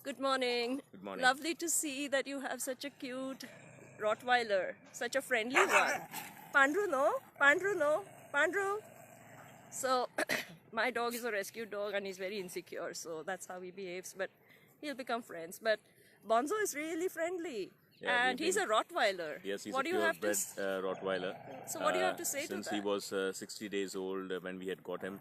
Good morning. Good morning. Lovely to see that you have such a cute Rotweiler, such a friendly one. Pandru, no? Pandru, no? Pandru. So, my dog is a rescue dog and he's very insecure, so that's how he behaves. But he'll become friends. But Bonzo is really friendly, Yeah, and he's a Rottweiler. yes, he's What a do you have to? purebred Rottweiler. So, what do you have to say to Since that? he was 60 days old when we had got him,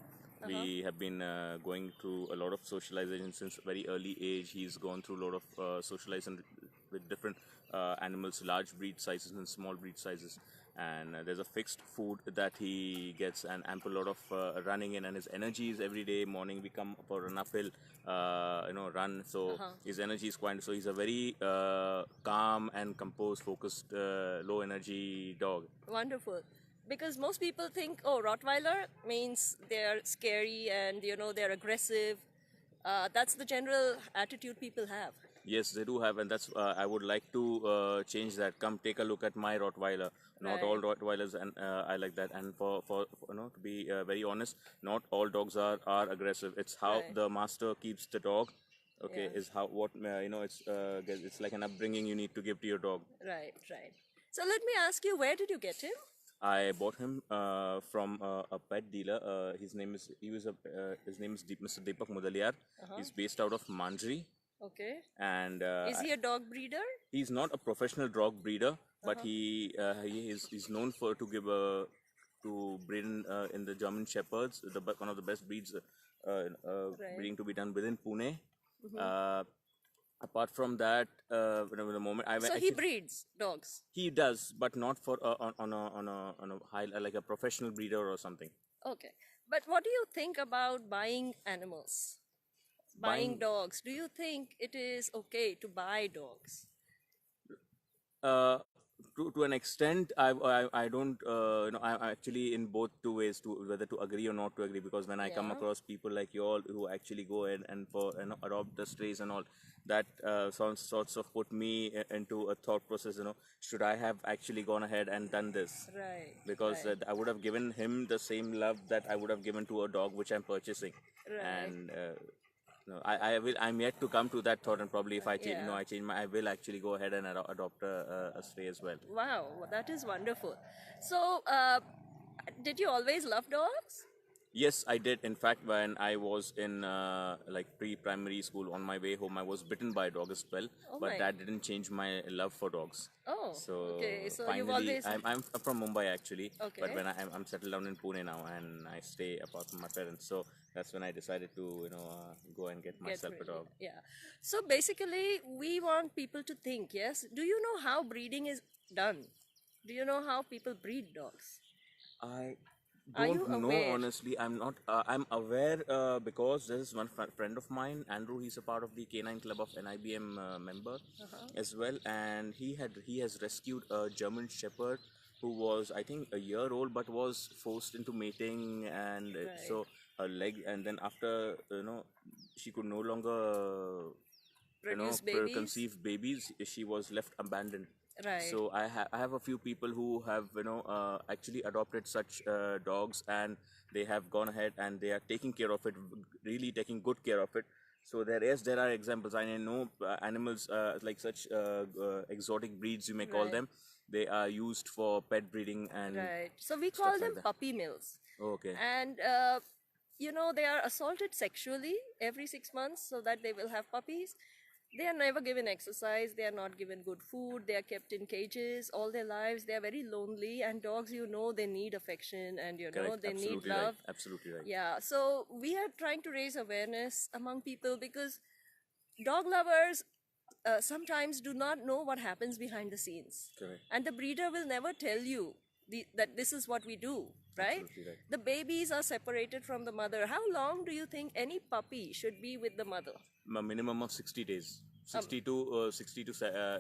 we have been going through a lot of socialization since very early age. He's gone through a lot of socialization with different animals, large breed sizes and small breed sizes. And there's a fixed food that he gets and ample lot of running in, and his energy is every day morning we come for an uphill run, so his energy is quite, so he's a very calm and composed, focused, low energy dog. Wonderful. Because most people think, oh, Rottweiler means they're scary and they're aggressive. That's the general attitude people have. Yes, they do have, and that's I would like to change that. Come take a look at my Rottweiler. Not all Right. Rottweilers, and I like that. And for to be very honest, not all dogs are aggressive. It's how Right. the master keeps the dog. Okay, Yeah. is how what it's like an upbringing you need to give to your dog. Right, right. So let me ask you, where did you get him? I bought him from a pet dealer. His name is Mr. Deepak Mudaliar. He's based out of Manjri, Okay. and Is he a dog breeder? he's not a professional dog breeder, but he's known for to give to breed in the German Shepherds, one of the best breeds Right. breeding to be done within Pune. Uh, Apart from that, the moment I went, So he breeds dogs. he does, but not for on a high, like a professional breeder or something. Okay. But what do you think about buying animals? Buying Buying dogs. Do you think it is okay to buy dogs? uh, to an extent, I don't I'm actually in both two ways, to whether to agree or not to agree, because when I come Yeah. across people like you all who actually go ahead and for adopt the strays and all that, sorts of put me into a thought process, should I have actually gone ahead and done this, Right. because Right. I would have given him the same love that I would have given to a dog which I'm purchasing. Right. And no, I will. I'm yet to come to that thought, and probably if I change, Yeah. I change my, I will actually go ahead and adopt a stray as well. Wow, that is wonderful. So, did you always love dogs? Yes, I did. In fact, when I was in like pre-primary school, on my way home, I was bitten by a dog as well. Oh But my. that didn't change my love for dogs. Oh, So okay. So you've finally, always. I'm from Mumbai actually, but Okay. when I'm settled down in Pune now, and I stay apart from my parents. So that's when I decided to go and get Get myself a rid dog. Yeah. So basically, we want people to think, yes? Do you know how breeding is done? Do you know how people breed dogs? I Are you don't know, aware? honestly. I'm not. I'm aware because there is one friend of mine, Andrew. He's a part of the Canine Club of NIBM member as well, and he has rescued a German Shepherd who was, I think, a year old, but was forced into mating, and Right. so her leg, and then after she could no longer Produce babies? conceive babies, she was left abandoned. Right. So I have a few people who have actually adopted such dogs, and they have gone ahead and they are taking care of it, really taking good care of it. So there are examples. I know animals like such exotic breeds, you may call Right. them. They are used for pet breeding and Right. So we stuff call them like that. puppy mills. Okay. And, they are assaulted sexually every 6 months so that they will have puppies. They are never given exercise. They are not given good food. They are kept in cages all their lives. They are very lonely. And dogs, they need affection and, Correct. they need Absolutely right. love. Absolutely right. Yeah. So we are trying to raise awareness among people because dog lovers sometimes do not know what happens behind the scenes. Correct. And the breeder will never tell you that this is what we do, right? Absolutely right. The babies are separated from the mother. How long do you think any puppy should be with the mother? A minimum of 60 days. 60 to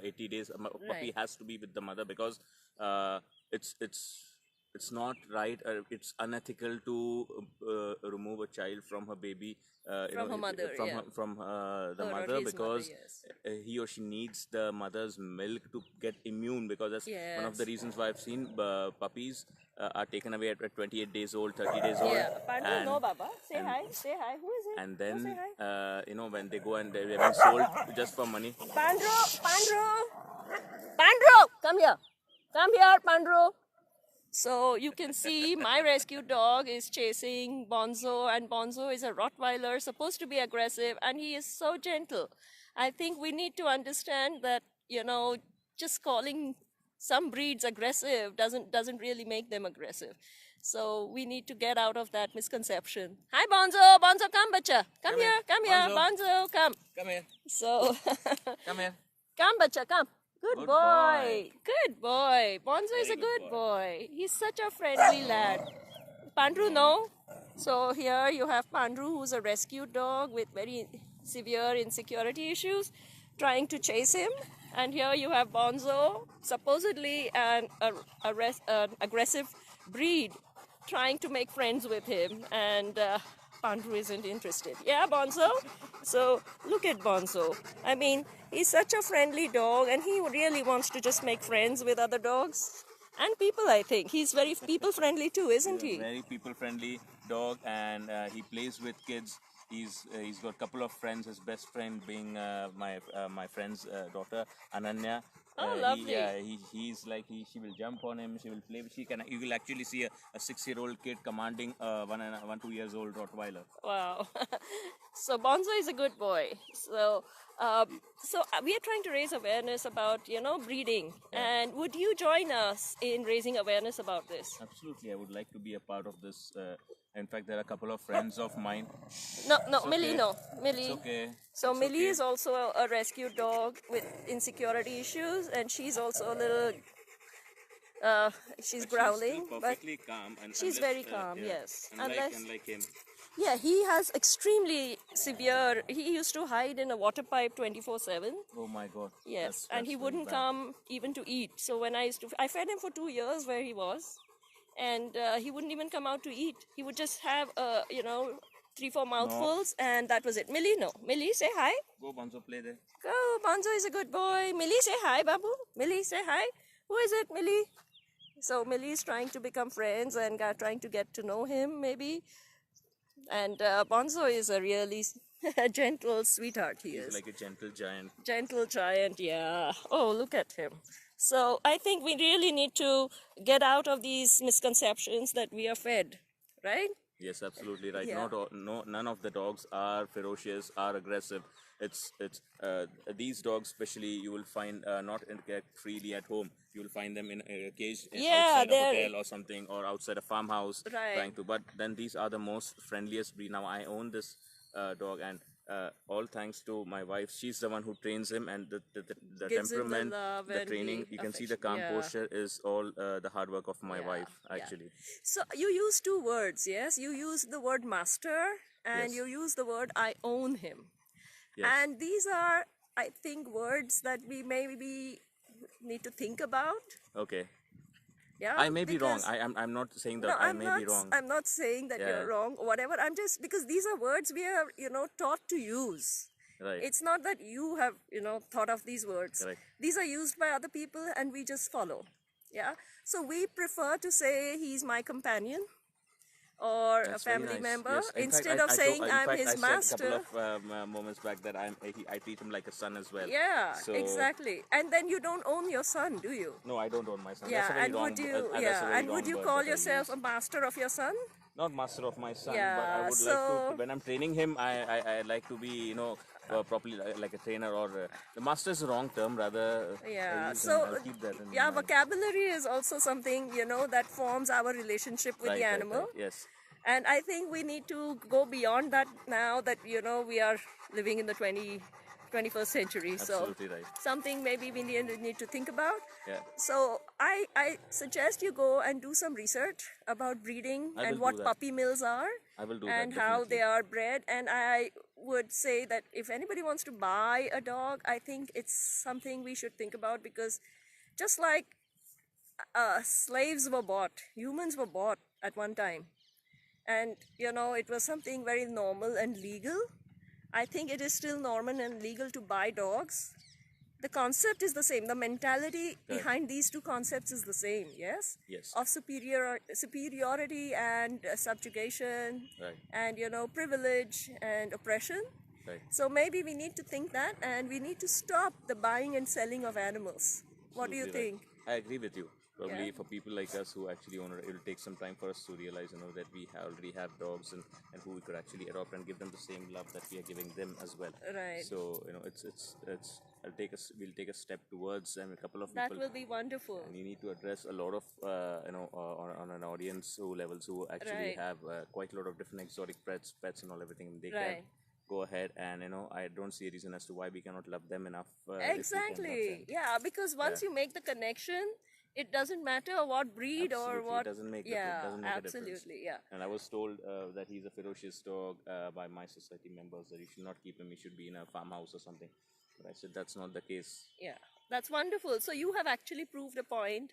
80 days, a puppy Right. has to be with the mother, because uh, it's it's it's not right, it's unethical to remove a child from her baby, From her mother, yeah. from the Her or mother, his mother, because yes. he or she needs the mother's milk to get immune, because that's one of the Yes. reasons why I've seen puppies are taken away at 28 days old, 30 days old. Yeah, Pandru, and, no, Baba. Say and- hi. Say hi. Who is it? and Go then, say hi. when they go and they've been sold just for money. Pandru, Pandru, Pandru, come here. Come here, Pandru. So you can see my rescue dog is chasing Bonzo, and Bonzo is a Rottweiler, supposed to be aggressive, and he is so gentle. I think we need to understand that, just calling some breeds aggressive doesn't really make them aggressive. So we need to get out of that misconception. Hi, Bonzo. Bonzo, come, bacha. Come here. Come here. Bonzo, come. Come here. So, Come here. come, bacha, come. Good Good boy. boy. Good boy. Bonzo is a Very good good boy. He's such a friendly lad. Pandru, no. So here you have Pandru, who's a rescue dog with very severe insecurity issues, trying to chase him. And here you have Bonzo, supposedly an aggressive breed, trying to make friends with him. And Pandru isn't interested. Yeah, Bonzo? So look at Bonzo. I mean, he's such a friendly dog, and he really wants to just make friends with other dogs and people, I think. He's very people friendly too, isn't he? Very people friendly dog, and he plays with kids. He's got a couple of friends. His best friend being my friend's daughter Ananya. Oh, lovely. He's like she will jump on him. She will play. You will actually see a 6-year-old kid commanding 2 years old Rottweiler. Wow. So Bonzo is a good boy. So we are trying to raise awareness about breeding. And would you join us in raising awareness about this? Absolutely, I would like to be a part of this. In fact, there are a couple of friends of mine. No, It's Millie, okay. no. Millie. It's okay. So It's Millie okay. is also a rescue dog with insecurity issues, and she's also a little. She's growling, She's still but perfectly calm. And she's unless, very calm. Yes, Unlike him. yeah, he has extremely severe. He used to hide in a water pipe 24/7. Oh my God. Yes, and That's he very wouldn't bad. come even to eat. So when I fed him for 2 years where he was, and he wouldn't even come out to eat. He would just have 3-4 mouthfuls, and that was it. Millie, no. Millie, say hi. Go Bonzo, play there. Go, Bonzo is a good boy. Millie, say hi, Babu. Millie, say hi. Who is it, Millie? So Millie is trying to become friends and trying to get to know him, maybe. And Bonzo is a really gentle sweetheart. He He's is. like a gentle giant. Gentle giant, yeah. Oh, look at him. So I think we really need to get out of these misconceptions that we are fed, right? Yes, absolutely right. Yeah. None of the dogs are ferocious, are aggressive. It's these dogs, especially, you will find not kept freely at home. You will find them in a cage Yeah, outside a they're- hotel or something, or outside a farmhouse. Right. But then these are the most friendliest breed. Now I own this dog, and all thanks to my wife. She's the one who trains him, and the Gives him the temperament, love the and training. the You can see the affection. calm Yeah. posture is all the hard work of my Yeah, wife, yeah. actually. So you use two words, yes? You use the word master and Yes. you use the word I own him. Yes. And these are, I think, words that we maybe need to think about. Okay. Yeah, I may be wrong. because- I'm not saying that No, I may be wrong. I'm not saying that Yeah. you're wrong or whatever. I'm just because these are words we are, taught to use. Right. It's not that you have, thought of these words. Correct. These are used by other people and we just follow. Yeah. So we prefer to say he's my companion or That's a very family nice. member Yes. In instead fact, of saying in I'm fact, his I master. said a couple of moments back that I treat him like a son as well. Yeah, So, exactly. And then you don't own your son, do you? No, I don't own my son. Yeah, That's a very and wrong. would you? That's a Yeah, very and would wrong you word call that I yourself use. a master of your son? Not master of my son, Yeah, but I would like so- to. When I'm training him, I like to be properly like a trainer, or the master is the wrong term, rather. Yeah. I'll So keep that in yeah, mind. vocabulary is also something that forms our relationship with Right, the right, animal. right. Yes. And I think we need to go beyond that now that we are living in the 21st century. So Absolutely right. something maybe we need to think about. Yeah. So I suggest you go and do some research about breeding I and will what do that. puppy mills are I will do and that. how Definitely. they are bred. And I would say that if anybody wants to buy a dog, I think it's something we should think about, because just like slaves were bought, humans were bought at one time, and it was something very normal and legal. I think it is still normal and legal to buy dogs. the concept is the same. The mentality Correct. behind these two concepts is the same, yes? Yes. Of superiority and subjugation, Right. and, you know, privilege and oppression. Right. So maybe we need to think that, and we need to stop the buying and selling of animals. What do you Absolutely think? right. I agree with you. Probably Yeah. for people like us who actually own it, will take some time for us to realize, that we already have dogs and who we could actually adopt and give them the same love that we are giving them as well. Right. So we'll take a step towards, and a couple of That people. will be wonderful. And you need to address a lot of on an audience levels who actually Right. have quite a lot of different exotic pets and all everything. And they Right. can go ahead and I don't see a reason as to why we cannot love them enough. If we can love Exactly. them. Yeah, because once you make the connection, it doesn't matter what breed or Absolutely, what. it doesn't make Yeah, doesn't make a difference. absolutely. Yeah. And I was told that he's a ferocious dog by my society members, that you should not keep him. He should be in a farmhouse or something. But I said that's not the case. Yeah, that's wonderful. So you have actually proved a point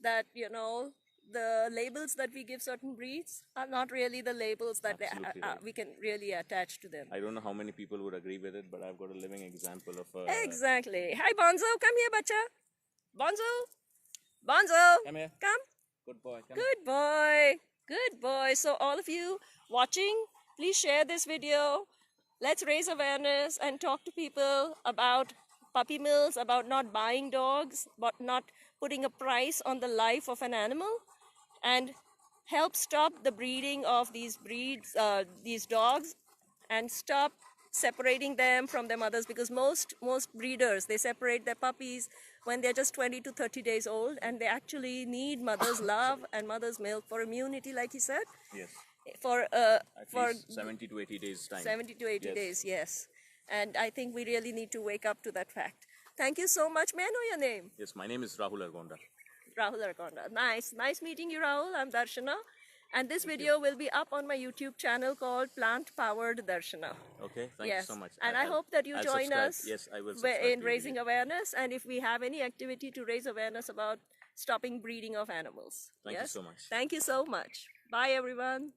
that, you know, the labels that we give certain breeds are not really the labels that Absolutely right. we can really attach to them. I don't know how many people would agree with it, but I've got a living example of Exactly. Hi, Bonzo. Come here, bacha. Bonzo. Bonzo. Come here. Come. Good boy. Come Good boy. Good boy. So all of you watching, please share this video. Let's raise awareness and talk to people about puppy mills, about not buying dogs, but not putting a price on the life of an animal, and help stop the breeding of these dogs, and stop separating them from their mothers, because most breeders, they separate their puppies when they're just 20 to 30 days old, and they actually need mother's love and mother's milk for immunity, like he said, Yes. for At least 70 to 80 days time. 70 to 80 Yes. days, yes. And I think we really need to wake up to that fact. Thank you so much. May I know your name? Yes, my name is Rahul Argonda. Rahul Arkonda. Nice meeting you, Rahul. I'm Darshana. And this video will be up on my YouTube channel called Plant Powered Darshana. Okay, thank Yes. you so much. And I hope that you I'll join subscribe. us Yes, I will in subscribe to your raising video. awareness, and if we have any activity to raise awareness about stopping breeding of animals. Thank you Yes? so much. Thank you so much. Bye, everyone.